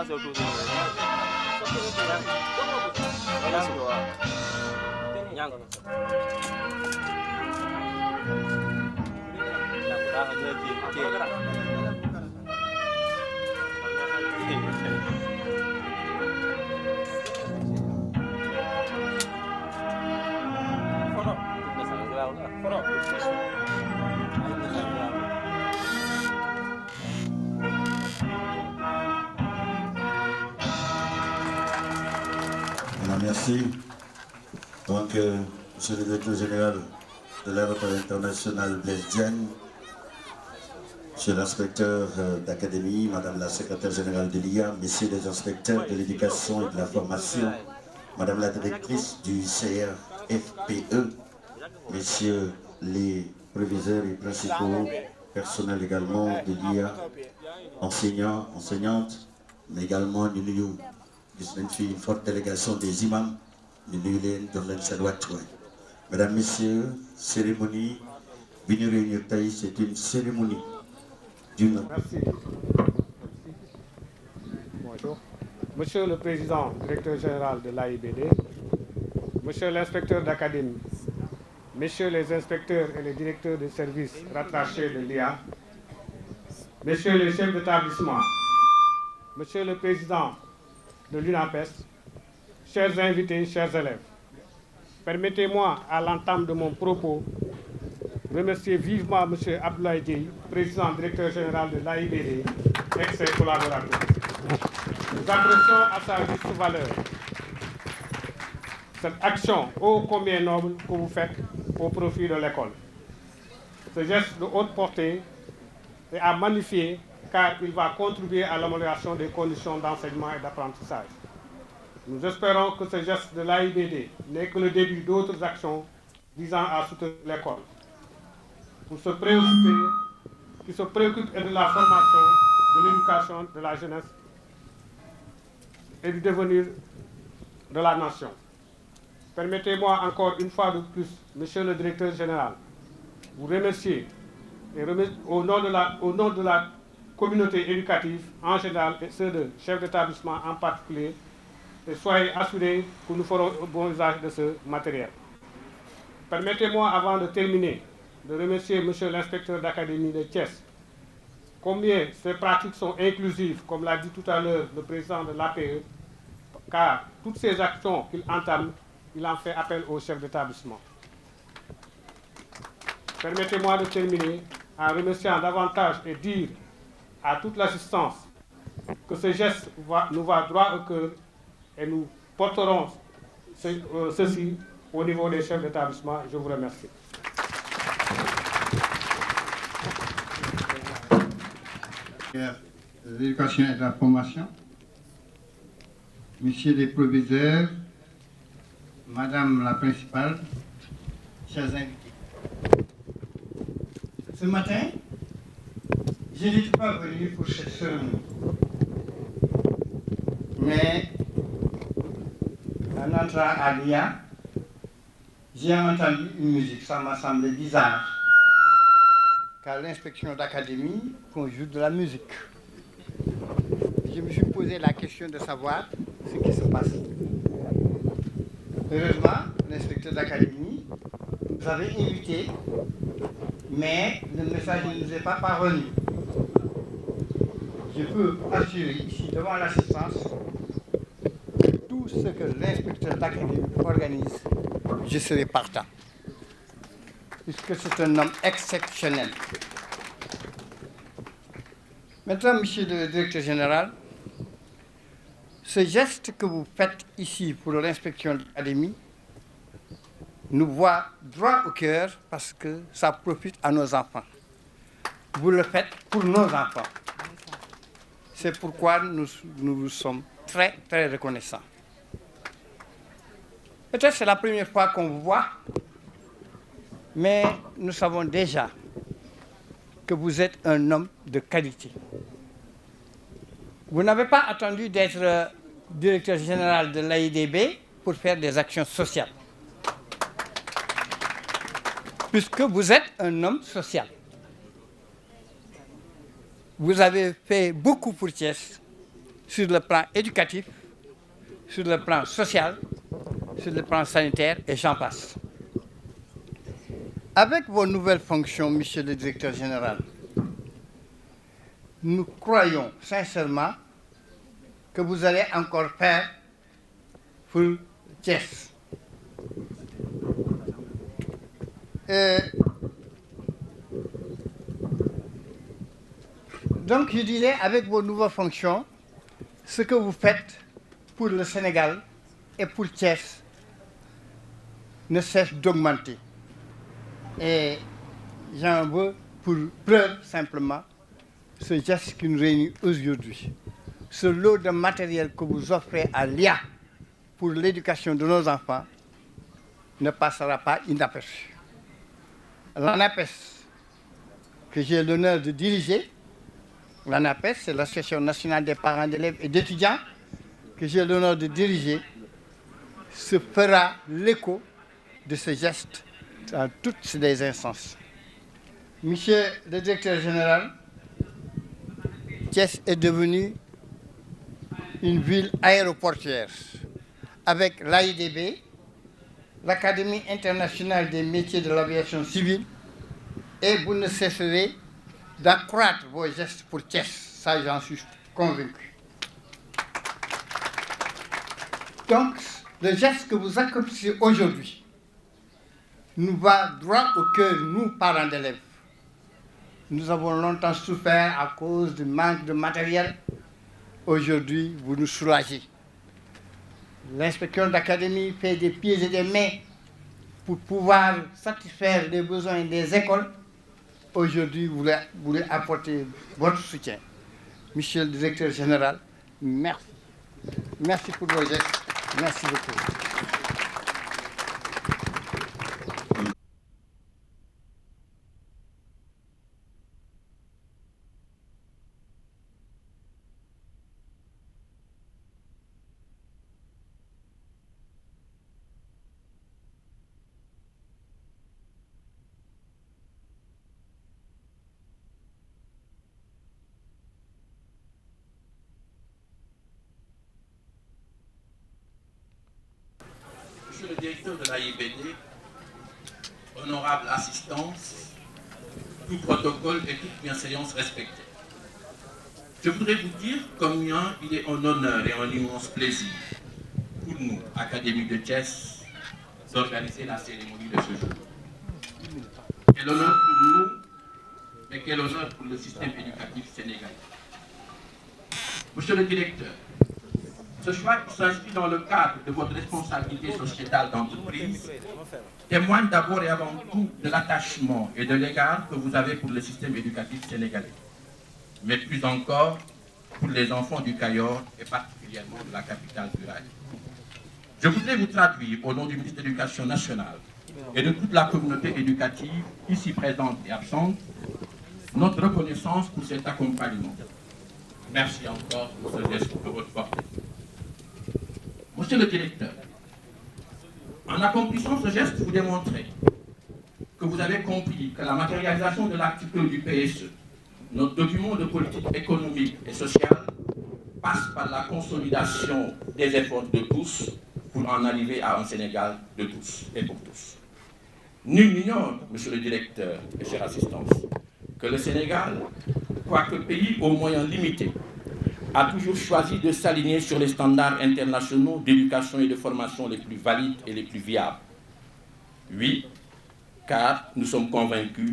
passer autour de nous. Yang. Merci. Donc, Monsieur le directeur général de l'aéroport international Blaise Diagne, Monsieur l'inspecteur d'académie, Madame la secrétaire générale de l'IA, Messieurs les inspecteurs de l'éducation et de la formation, Madame la directrice du CRFPE, Messieurs les proviseurs et principaux personnels également de l'IA, enseignants, enseignantes, mais également nous une forte délégation des imams, Mesdames, Messieurs, cérémonie, c'est une cérémonie d'une... Merci. Bonjour. Monsieur le Président, Directeur Général de l'AIBD, Monsieur l'inspecteur d'académie, Messieurs les inspecteurs et les directeurs de services rattachés de l'IA, Messieurs les chefs d'établissement, Monsieur le Président de l'UNAPES, chers invités, chers élèves, permettez-moi, à l'entame de mon propos, remercier vivement M. Abdoulaye Dieye, président directeur général de l'AIBD, et ses collaborateurs. Nous apprécions à sa juste valeur cette action ô combien noble que vous faites au profit de l'école. Ce geste de haute portée est à magnifier car il va contribuer à l'amélioration des conditions d'enseignement et d'apprentissage. Nous espérons que ce geste de l'AIBD n'est que le début d'autres actions visant à soutenir l'école. Qui se préoccupe de la formation, de l'éducation, de la jeunesse et du devenir de la nation. Permettez-moi encore une fois de plus, Monsieur le Directeur Général, vous remercier et au nom de la communauté éducative en général et ceux de chefs d'établissement en particulier, et soyez assurés que nous ferons bon usage de ce matériel. Permettez-moi, avant de terminer, de remercier Monsieur l'inspecteur d'académie de Thiès, combien ces pratiques sont inclusives, comme l'a dit tout à l'heure le président de l'APE, car toutes ces actions qu'il entame, il en fait appel au chef d'établissement. Permettez-moi de terminer en remerciant davantage et dire à toute l'assistance que ce geste nous va droit au cœur et nous porterons ceci au niveau des chefs d'établissement. Je vous remercie. L'éducation et de la formation, Messieurs les proviseurs, Madame la principale, chers invités. Ce matin, je n'étais pas venu pour cette cérémonie. Mais en entrant à l'IA, j'ai entendu une musique. Ça m'a semblé bizarre. Car l'inspection d'académie conjugue de la musique. Je me suis posé la question de savoir ce qui se passe. Heureusement, l'inspecteur d'académie nous avait invités, mais le message ne nous est pas parvenu. Je peux assurer ici devant l'assistance que tout ce que l'inspecteur d'académie organise, je serai partant. Puisque c'est un homme exceptionnel. Maintenant, monsieur le directeur général, ce geste que vous faites ici pour l'inspection de l'académie nous voit droit au cœur parce que ça profite à nos enfants. Vous le faites pour nos enfants. C'est pourquoi nous vous sommes très, très reconnaissants. Peut-être c'est la première fois qu'on vous voit, mais nous savons déjà que vous êtes un homme de qualité. Vous n'avez pas attendu d'être directeur général de l'AIBD pour faire des actions sociales. Puisque vous êtes un homme social. Vous avez fait beaucoup pour Thiès, sur le plan éducatif, sur le plan social, sur le plan sanitaire, et j'en passe. Avec vos nouvelles fonctions, Monsieur le Directeur général, nous croyons sincèrement que vous allez encore faire pour Thiès. Donc, je disais, avec vos nouvelles fonctions, ce que vous faites pour le Sénégal et pour Thiès ne cesse d'augmenter. Et j'en veux pour preuve simplement ce geste qui nous réunit aujourd'hui. Ce lot de matériel que vous offrez à l'IA pour l'éducation de nos enfants ne passera pas inaperçu. L'ANAPES, que j'ai l'honneur de diriger, l'ANAPES, c'est l'Association nationale des parents d'élèves et d'étudiants, que j'ai l'honneur de diriger, se fera l'écho de ce geste dans toutes les instances. Monsieur le directeur général, Thiès est devenue une ville aéroportuaire avec l'AIDB, l'Académie internationale des métiers de l'aviation civile, et vous ne cesserez d'accroître vos gestes pour Thiès, ça j'en suis convaincu. Donc, le geste que vous accomplissez aujourd'hui nous va droit au cœur, nous, parents d'élèves. Nous avons longtemps souffert à cause du manque de matériel. Aujourd'hui, vous nous soulagez. L'inspection d'académie fait des pieds et des mains pour pouvoir satisfaire les besoins des écoles. Aujourd'hui, vous voulez apporter votre soutien. Monsieur le directeur général, merci. Merci pour vos gestes. Merci beaucoup. Monsieur le directeur de l'AIBD, honorable assistance, tout protocole et toute bienséance respectée. Je voudrais vous dire combien il est un honneur et un immense plaisir pour nous, Académie de Thiès, d'organiser la cérémonie de ce jour. Quel honneur pour nous, mais quel honneur pour le système éducatif sénégalais. Monsieur le directeur, ce choix qui s'inscrit dans le cadre de votre responsabilité sociétale d'entreprise témoigne d'abord et avant tout de l'attachement et de l'égard que vous avez pour le système éducatif sénégalais, mais plus encore pour les enfants du Cayor et particulièrement de la capitale rurale. Je voudrais vous traduire au nom du ministre de l'Éducation nationale et de toute la communauté éducative ici présente et absente notre reconnaissance pour cet accompagnement. Merci encore pour ce geste de votre portée. Monsieur le directeur, en accomplissant ce geste, vous démontrez que vous avez compris que la matérialisation de l'article du PSE, notre document de politique économique et sociale, passe par la consolidation des efforts de tous pour en arriver à un Sénégal de tous et pour tous. Nul n'ignore, monsieur le directeur et chère assistance, que le Sénégal, quoique pays aux moyens limités, a toujours choisi de s'aligner sur les standards internationaux d'éducation et de formation les plus valides et les plus viables. Oui, car nous sommes convaincus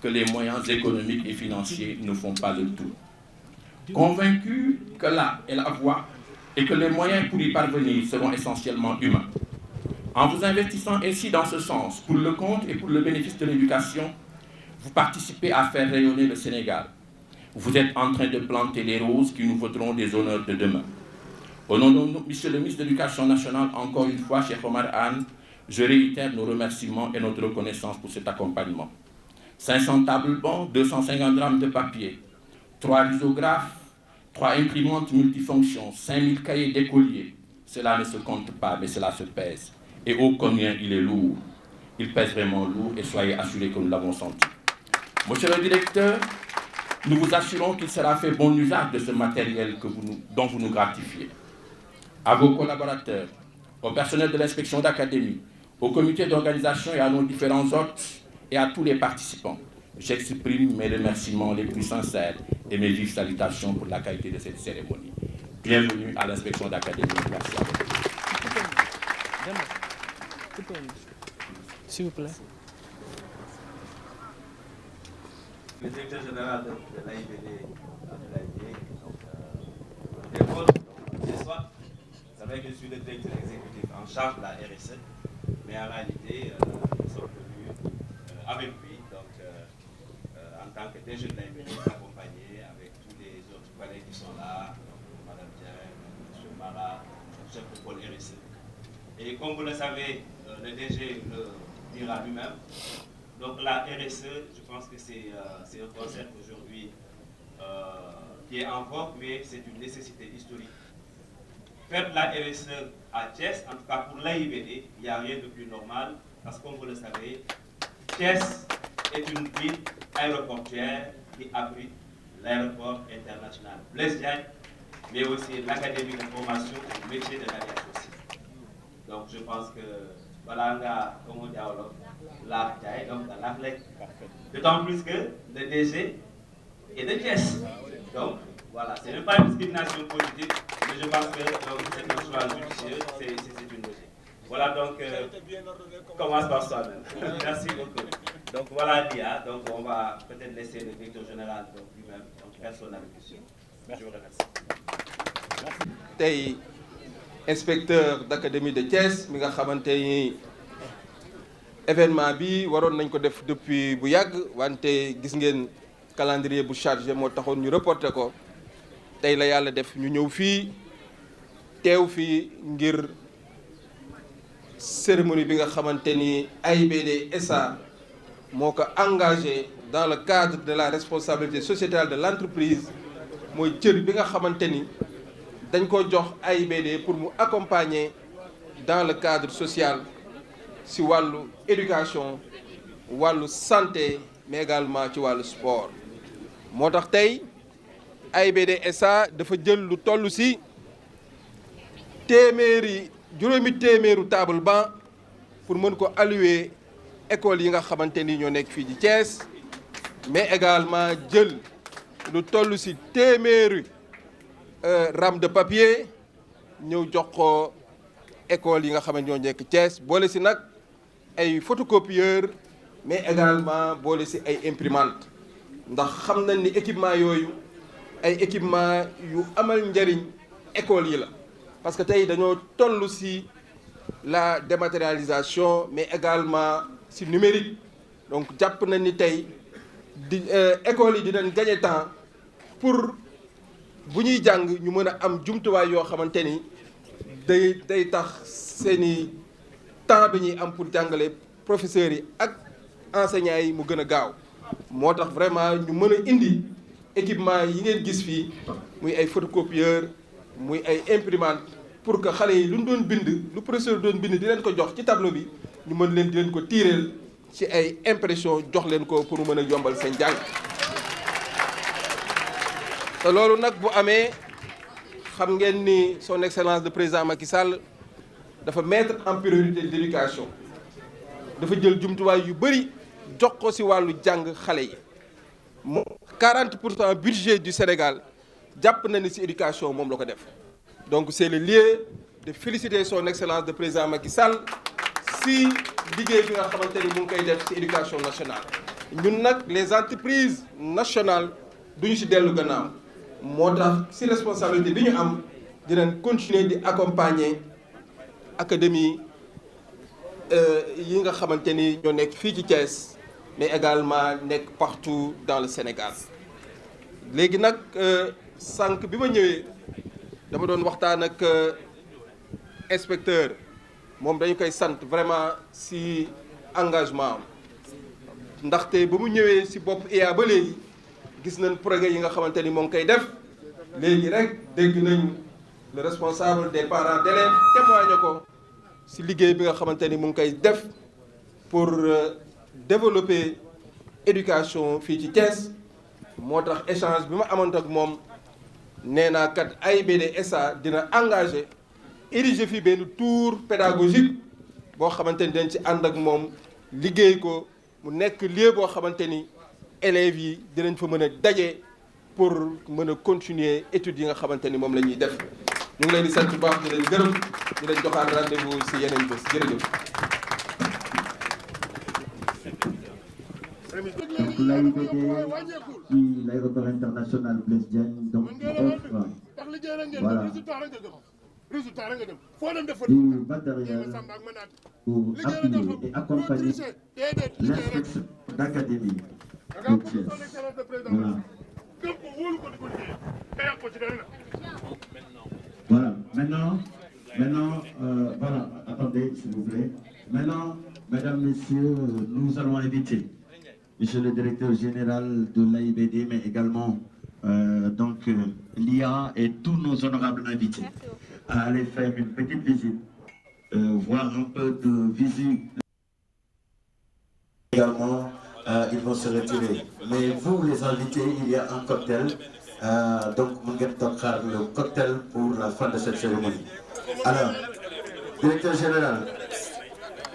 que les moyens économiques et financiers ne font pas le tout. Convaincus que là est la voie et que les moyens pour y parvenir seront essentiellement humains. En vous investissant ainsi dans ce sens, pour le compte et pour le bénéfice de l'éducation, vous participez à faire rayonner le Sénégal. Vous êtes en train de planter les roses qui nous vaudront des honneurs de demain. Au nom de monsieur le ministre de l'Éducation nationale, encore une fois, Cheikh Omar Anne, je réitère nos remerciements et notre reconnaissance pour cet accompagnement. 500 tables bancs, 250 grammes de papier, 3 lithographes, 3 imprimantes multifonctions, 5000 cahiers d'écoliers. Cela ne se compte pas, mais cela se pèse. Et ô combien il est lourd. Il pèse vraiment lourd et soyez assurés que nous l'avons senti. Monsieur le directeur, Nous vous assurons qu'il sera fait bon usage de ce matériel dont vous nous gratifiez. À vos collaborateurs, au personnel de l'inspection d'académie, au comité d'organisation et à nos différents hôtes et à tous les participants, j'exprime mes remerciements les plus sincères et mes vives salutations pour la qualité de cette cérémonie. Bienvenue à l'inspection d'académie. Merci à vous. S'il vous plaît. Le directeur général de l'AIBD, ce soir, vous savez que je suis le directeur exécutif en charge de la RSE, mais en réalité, nous sommes venus avec lui, donc en tant que DG de l'AIBD, accompagné avec tous les autres collègues qui sont là, Mme Dieng, M. Mara, chef de pôle RSE. Et comme vous le savez, le DG le dira lui-même. Donc la RSE, je pense que c'est un concept aujourd'hui qui est en vogue, mais c'est une nécessité historique. Faire de la RSE à Thiès, en tout cas pour l'AIBD, il n'y a rien de plus normal, parce que comme vous le savez, Thiès est une ville aéroportuaire qui abrite l'aéroport international Blaise Diagne, mais aussi l'académie de formation au métier de l'aviation civile. Donc je pense que voilà, comme on dit à Wolof, la Diagne, donc dans l'Afrique. D'autant plus que le DG est de Thiès. Donc voilà, c'est même pas une discrimination positive, mais je pense que c'est un choix judicieux, c'est une logique. Voilà, donc commence par soi-même. Merci beaucoup. Donc voilà l'IA, donc on va peut-être laisser le directeur général lui-même, donc faire son allocution. Je vous remercie. Tey inspecteur d'académie de Thiès mi nga xamante ni événement bi waroon nañ ko def depuis bu yàgg wante gis ngeen calendrier bu chargé moo taxoon ñu reporté ko tey la yàlla def ñu ñëw fii teew fii ngir cérémonie bi nga xamante ni AIBD SA moo ko engagé dans le cadre de la responsabilité sociétale de l'entreprise mooy cër bi nga xamante ni dañ ko jox AIBD pour mu accompagner dans le cadre social ci wàllu éducation wàllu santé mais également ci wàllu sport moo tax tey AIBD SA dafa jël lu toll ci juróomi téeméeru table banc pour mën ko allouer école yi nga xamante ni ñoo nekk fii ci Thiès mais également jël lu toll ci téeméeri rame de papier ñëw jox ko école yi nga xam ne ñoo nekk Thiès boole ci nag ay photocopieur mais également boole ci ay imprimante ndax xam nañ ni équipement yooyu ay équipement yu amal njariñ école yi la parce que tey dañoo toll ci la dématérialisation mais également ci numérique donc jàpp nañ ni tey école yi dinañ gagner temps pour bu ñuy jàng ñu mën a am jumtuwaay yoo xamante ni day tax seeni temps bi ñuy am pour jàngale professeurs yi ak enseignants yi mu gën a gaaw moo tax vraiment ñu mën a indi équipement yi ngeen gis fii muy ay photocopieur muy ay imprimante pour que xale yi lu ñu doon bind lu professeur doon bind di leen ko jox ci tableau bi ñu mën leen di leen ko tiireel ci ay impression jox leen ko pour mu mën a yombal seen jàng te loolu nag bu amee xam ngeen ni son excellence le président Macky Sall dafa mettre en priorité l'éducation dafa jël jumtuwaay yu bëri jox ko ci wàllu jàng xale yi moom 40% budget du Sénégal jàpp na ni ci éducation moom la ko def donc c'est le lieu de féliciter son excellence le président Macky Sall ci liggéey bi nga xamante ni mu ngi koy def ci éducation nationale ñun nag les entreprises nationales duñu ci dellu gannaaw moo tax ci responsabilité bi ñu am dinañ continuer di accompagner académie yi nga xamante ni ñoo nekk fii ci Thiès mais également nekk partout dans le Sénégal léegi nag sànq bi ma ñëwee dama doon waxtaan ak inspecteur moom dañu koy sant vraiment ci engagement am ndaxte ba mu ñëwee ci bopp IA ba léegi gis nañ projet yi nga xamante ni moo ngi koy def léegi rek dégg nañu le responsable des parents d'élèves témoigné ko ci liggéey bi nga xamante ni mu ngi koy def pour développer éducation fii ci Thiès moo tax échange bi ma amoon ak moom nee naa kat AIBD SA dina engagé ériger fi benn tour pédagogique boo xamante ni dañ ci ànd ak moom liggéey ko mu nekk lieu boo xamante ni élèves yi dinañ fa mën a daje pour mën a continuer études yi nga xamante ni moom la ñuy def ñu ngi leen di sant bu baax di leen gërëm di leen joxaat rendez-vous si yeneen bés jërëjëf. Donc l'AIBD qui l'aéroport international Blaise Diagne donc offre voilà du matériel pour appuyer et accompagner l'inspection d'académie de Thiès. Voilà. Voilà. Maintenant, voilà, attendez s'il vous plaît. Maintenant, mesdames, messieurs, nous allons inviter Monsieur le directeur général de l'AIBD, mais également l'IA et tous nos honorables invités à aller faire une petite visite, voir un peu de visu. Également, ils vont se retirer. Mais vous, les invités, il y a un cocktail. Donc, Munguet Tokhar, le cocktail pour la fin de cette cérémonie. Alors, directeur général,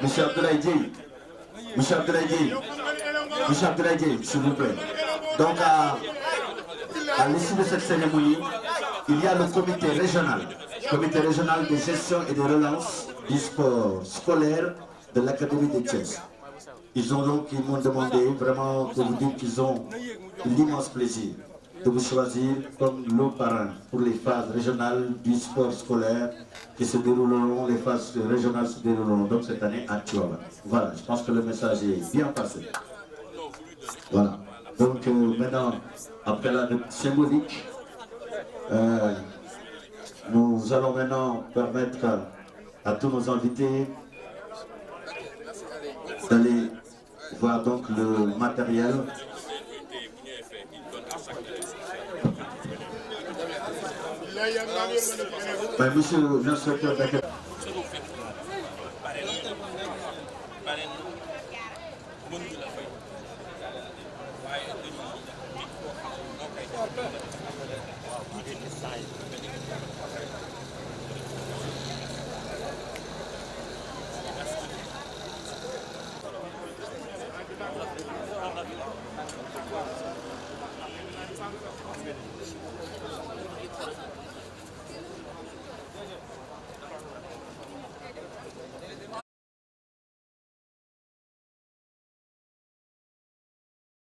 Monsieur Abdoulaye Dieye, Monsieur Abdoulaye Dieye, Monsieur Abdoulaye Dieye, s'il vous plaît. Donc, à l'issue de cette cérémonie, il y a le comité régional de gestion et de relance du sport scolaire de l'Académie de Thiès. Ils m'ont demandé vraiment de vous dire qu'ils ont l'immense plaisir de vous choisir comme le parrain pour les phases régionales du sport scolaire qui se dérouleront, les phases régionales se dérouleront donc cette année à Tivaouane. Voilà, je pense que le message est bien passé. Voilà. Donc maintenant, après la note symbolique, nous allons maintenant permettre à tous nos invités d'aller voir donc le matériel. Monsieur l'inspecteur d'académie.